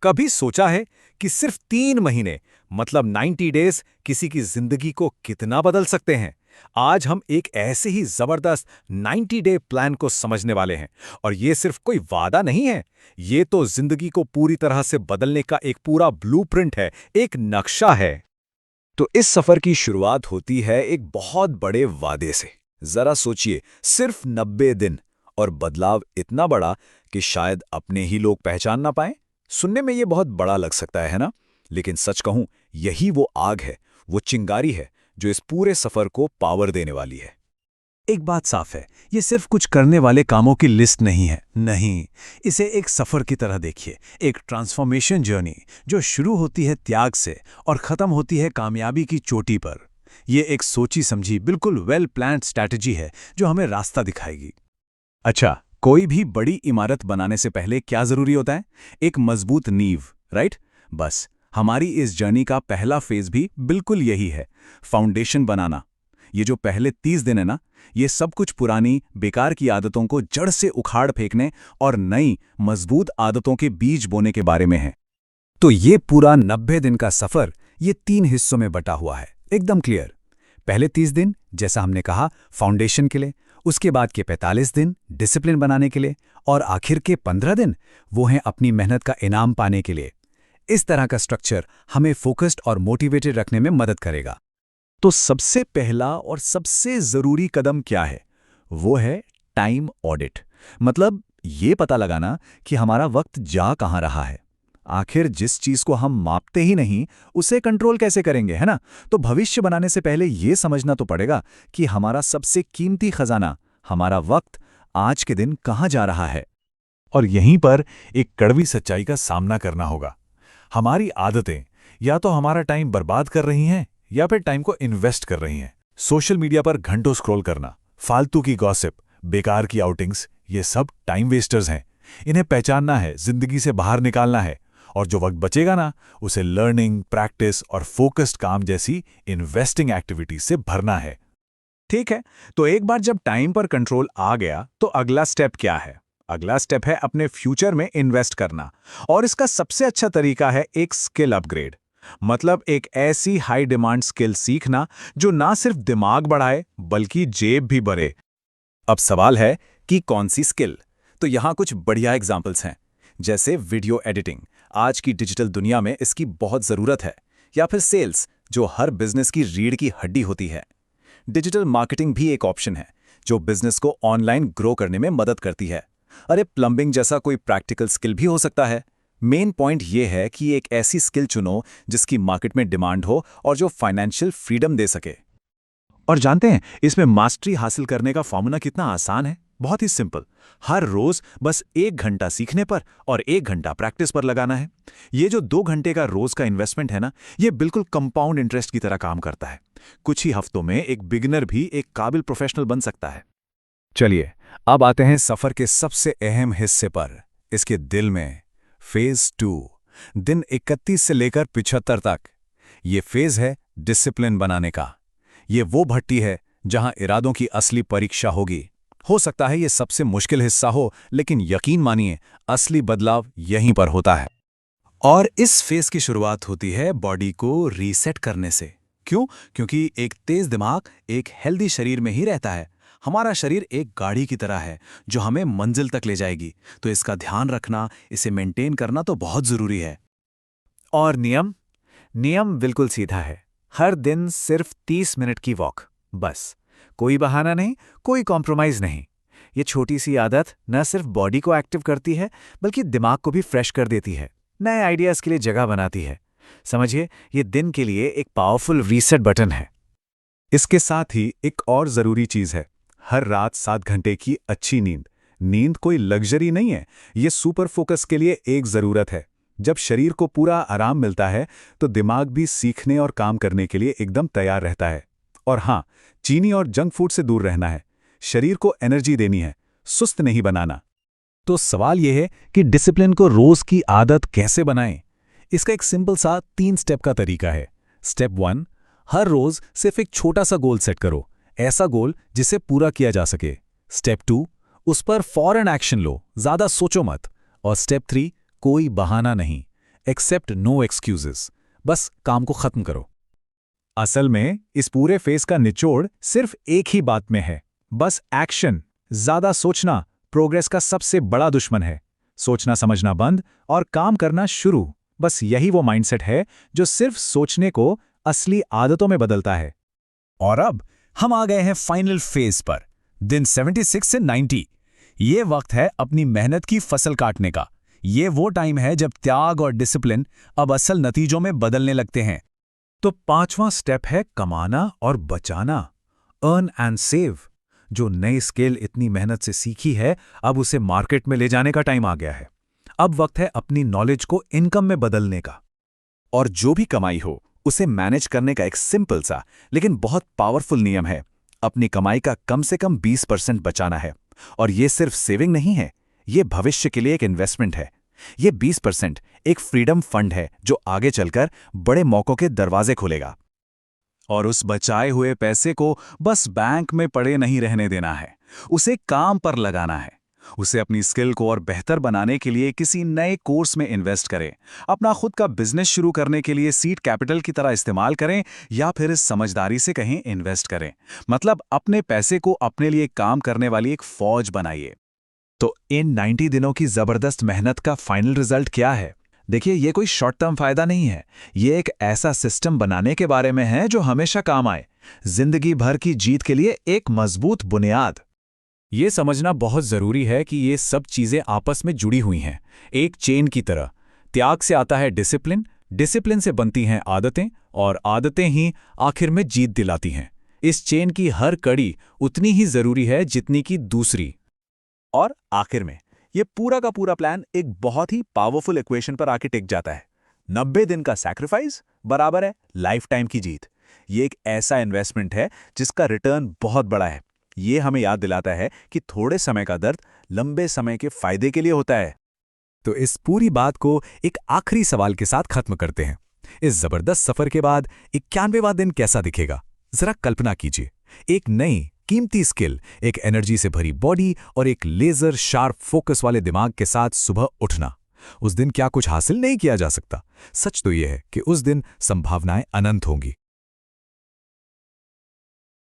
कभी सोचा है कि सिर्फ 3 महीने मतलब 90 डेज किसी की जिंदगी को कितना बदल सकते हैं? आज हम एक ऐसे ही जबरदस्त 90 डे प्लान को समझने वाले हैं। और ये सिर्फ कोई वादा नहीं है, ये तो जिंदगी को पूरी तरह से बदलने का एक पूरा ब्लूप्रिंट है, एक नक्शा है। तो इस सफर की शुरुआत होती है एक बहुत बड़े वादे से। जरा सोचिए, सिर्फ 90 दिन और बदलाव इतना बड़ा कि शायद अपने ही लोग पहचान ना पाएं। सुनने में ये बहुत बड़ा लग सकता है ना? लेकिन सच कहूं, यही वो आग है, वो चिंगारी है जो इस पूरे सफर को पावर देने वाली है। एक बात साफ है, ये सिर्फ कुछ करने वाले कामों की लिस्ट नहीं है। नहीं, इसे एक सफर की तरह देखिए, एक ट्रांसफॉर्मेशन जर्नी जो शुरू होती है त्याग से और खत्म होती है कामयाबी की चोटी पर। ये एक सोची समझी, बिल्कुल वेल प्लान्ड स्ट्रैटेजी है जो हमें रास्ता दिखाएगी। अच्छा, कोई भी बड़ी इमारत बनाने से पहले क्या जरूरी होता है? एक मजबूत नींव, राइट? बस हमारी इस जर्नी का पहला फेज भी बिल्कुल यही है, फाउंडेशन बनाना। ये जो पहले 30 दिन है ना, ये सब कुछ पुरानी बेकार की आदतों को जड़ से उखाड़ फेंकने और नई मजबूत आदतों के बीज बोने के बारे में है। तो ये पूरा 90 दिन का सफर ये 3 हिस्सों में बटा हुआ है, एकदम क्लियर। पहले 30 दिन, जैसा हमने कहा, फाउंडेशन के लिए। उसके बाद के 45 दिन डिसिप्लिन बनाने के लिए। और आखिर के 15 दिन वो हैं अपनी मेहनत का इनाम पाने के लिए। इस तरह का स्ट्रक्चर हमें फोकस्ड और मोटिवेटेड रखने में मदद करेगा। तो सबसे पहला और सबसे जरूरी कदम क्या है? वो है टाइम ऑडिट। मतलब ये पता लगाना कि हमारा वक्त जा कहाँ रहा है। आखिर जिस चीज को हम मापते ही नहीं, उसे कंट्रोल कैसे करेंगे, है ना? तो भविष्य बनाने से पहले ये समझना तो पड़ेगा कि हमारा सबसे कीमती खजाना, हमारा वक्त, आज के दिन कहाँ जा रहा है। और यहीं पर एक कड़वी सच्चाई का सामना करना होगा। हमारी आदतें या तो हमारा टाइम बर्बाद कर रही हैं या फिर टाइम को इन्वेस्ट कर रही हैं। सोशल मीडिया पर घंटों स्क्रॉल करना, फालतू की गॉसिप, बेकार की आउटिंग्स, ये सब टाइम वेस्टर्स हैं। इन्हें पहचानना है, जिंदगी से बाहर निकालना है। और जो वक्त बचेगा ना, उसे लर्निंग, प्रैक्टिस और फोकस्ड काम जैसी इन्वेस्टिंग एक्टिविटीज से भरना है। ठीक है, तो एक बार जब टाइम पर कंट्रोल आ गया, तो अगला स्टेप क्या है? अगला स्टेप है अपने फ्यूचर में इन्वेस्ट करना। और इसका सबसे अच्छा तरीका है एक स्किल अपग्रेड। मतलब एक ऐसी हाई डिमांड स्किल सीखना जो ना सिर्फ दिमाग बढ़ाए बल्कि जेब भी भरे। अब सवाल है कि कौन सी स्किल? तो यहां कुछ बढ़िया एग्जाम्पल्स हैं, जैसे वीडियो एडिटिंग, आज की डिजिटल दुनिया में इसकी बहुत ज़रूरत है। या फिर सेल्स, जो हर बिजनेस की रीढ़ की हड्डी होती है। डिजिटल मार्केटिंग भी एक ऑप्शन है जो बिजनेस को ऑनलाइन ग्रो करने में मदद करती है। अरे, प्लम्बिंग जैसा कोई प्रैक्टिकल स्किल भी हो सकता है। मेन पॉइंट ये है कि एक ऐसी स्किल चुनो जिसकी मार्केट में डिमांड हो और जो फाइनेंशियल फ्रीडम दे सके। और जानते हैं इसमें मास्टरी हासिल करने का फॉर्मूला कितना आसान है? बहुत ही सिंपल। हर रोज बस 1 घंटा सीखने पर और 1 घंटा प्रैक्टिस पर लगाना है। ये जो 2 घंटे का रोज का इन्वेस्टमेंट है ना, ये बिल्कुल कंपाउंड इंटरेस्ट की तरह काम करता है। कुछ ही हफ्तों में एक बिगिनर भी एक काबिल प्रोफेशनल बन सकता है। चलिए, अब आते हैं सफर के सबसे अहम हिस्से पर, इसके दिल में, फेज 2, दिन 31 से लेकर 75 तक। ये फेज है डिसिप्लिन बनाने का। ये वो भट्टी है जहां इरादों की असली परीक्षा होगी। हो सकता है ये सबसे मुश्किल हिस्सा हो, लेकिन यकीन मानिए, असली बदलाव यहीं पर होता है। और इस फेज की शुरुआत होती है बॉडी को रीसेट करने से। क्यों? क्योंकि एक तेज दिमाग एक हेल्दी शरीर में ही रहता है। हमारा शरीर एक गाड़ी की तरह है जो हमें मंजिल तक ले जाएगी। तो इसका ध्यान रखना, इसे मेंटेन करना तो बहुत जरूरी है। और नियम? नियम बिल्कुल सीधा है। हर दिन सिर्फ 30 मिनट की वॉक, बस। कोई बहाना नहीं, कोई कॉम्प्रोमाइज नहीं। ये छोटी सी आदत न सिर्फ बॉडी को एक्टिव करती है, बल्कि दिमाग को भी फ्रेश कर देती है, नए आइडियाज के लिए जगह बनाती है। समझिए, ये दिन के लिए एक पावरफुल रीसेट बटन है। इसके साथ ही एक और जरूरी चीज है, हर रात 7 घंटे की अच्छी नींद। नींद कोई लग्जरी नहीं है, ये सुपर फोकस के लिए एक जरूरत है। जब शरीर को पूरा आराम मिलता है, तो दिमाग भी सीखने और काम करने के लिए एकदम तैयार रहता है। और हाँ, चीनी और जंक फूड से दूर रहना है। शरीर को एनर्जी देनी है, सुस्त नहीं बनाना। तो सवाल यह है कि डिसिप्लिन को रोज की आदत कैसे बनाएं? इसका एक सिंपल सा 3 स्टेप का तरीका है। स्टेप 1, हर रोज सिर्फ एक छोटा सा गोल सेट करो, ऐसा गोल जिसे पूरा किया जा सके। स्टेप 2, उस पर फौरन एक्शन लो, ज्यादा सोचो मत। और स्टेप 3, कोई बहाना नहीं, एक्सेप्ट नो एक्सक्यूजेस। बस काम को खत्म करो। असल में इस पूरे फेस का निचोड़ सिर्फ एक ही बात में है, बस एक्शन। ज्यादा सोचना प्रोग्रेस का सबसे बड़ा दुश्मन है। सोचना समझना बंद और काम करना शुरू, बस यही वो माइंडसेट है जो सिर्फ सोचने को असली आदतों में बदलता है। और अब हम आ गए हैं फाइनल फेज पर, दिन 76 से 90। ये वक्त है अपनी मेहनत की फसल काटने का। ये वो टाइम है जब त्याग और डिसिप्लिन अब असल नतीजों में बदलने लगते हैं। तो पांचवां स्टेप है कमाना और बचाना, अर्न एंड सेव। जो नई स्किल इतनी मेहनत से सीखी है, अब उसे मार्केट में ले जाने का टाइम आ गया है। अब वक्त है अपनी नॉलेज को इनकम में बदलने का। और जो भी कमाई हो उसे मैनेज करने का एक सिंपल सा लेकिन बहुत पावरफुल नियम है। अपनी कमाई का कम से कम 20% बचाना है। और ये सिर्फ सेविंग नहीं है, ये भविष्य के लिए एक इन्वेस्टमेंट है। ये 20% एक फ्रीडम फंड है जो आगे चलकर बड़े मौकों के दरवाजे खोलेगा। और उस बचाए हुए पैसे को बस बैंक में पड़े नहीं रहने देना है, उसे काम पर लगाना है। उसे अपनी स्किल को और बेहतर बनाने के लिए किसी नए कोर्स में इन्वेस्ट करें, अपना खुद का बिजनेस शुरू करने के लिए सीड कैपिटल की तरह इस्तेमाल करें, या फिर इस समझदारी से कहीं इन्वेस्ट करें। मतलब अपने पैसे को अपने लिए काम करने वाली एक फौज बनाइए। तो इन 90 दिनों की जबरदस्त मेहनत का फाइनल रिजल्ट क्या है? देखिए, ये कोई शॉर्ट टर्म फायदा नहीं है। ये एक ऐसा सिस्टम बनाने के बारे में है जो हमेशा काम आए, जिंदगी भर की जीत के लिए एक मजबूत बुनियाद। ये समझना बहुत जरूरी है कि ये सब चीजें आपस में जुड़ी हुई हैं, एक चेन की तरह। त्याग से आता है डिसिप्लिन, डिसिप्लिन से बनती हैं आदतें, और आदतें ही आखिर में जीत दिलाती हैं। इस चेन की हर कड़ी उतनी ही जरूरी है जितनी की दूसरी। और आखिर में ये पूरा का पूरा प्लान एक बहुत ही पावरफुल इक्वेशन पर आके टिक जाता है। 90 दिन का सैक्रिफाइस बराबर है लाइफ टाइम की जीत। ये एक ऐसा इन्वेस्टमेंट है जिसका रिटर्न बहुत बड़ा है। ये हमें याद दिलाता है कि थोड़े समय का दर्द लंबे समय के फायदे के लिए होता है। तो इस पूरी बात को एक आखिरी सवाल के साथ खत्म करते हैं। इस जबरदस्त सफर के बाद 91वां दिन कैसा दिखेगा? जरा कल्पना कीजिए, एक नई कीमती स्किल, एक एनर्जी से भरी बॉडी और एक लेजर शार्प फोकस वाले दिमाग के साथ सुबह उठना। उस दिन क्या कुछ हासिल नहीं किया जा सकता? सच तो यह है कि उस दिन संभावनाएं अनंत होंगी।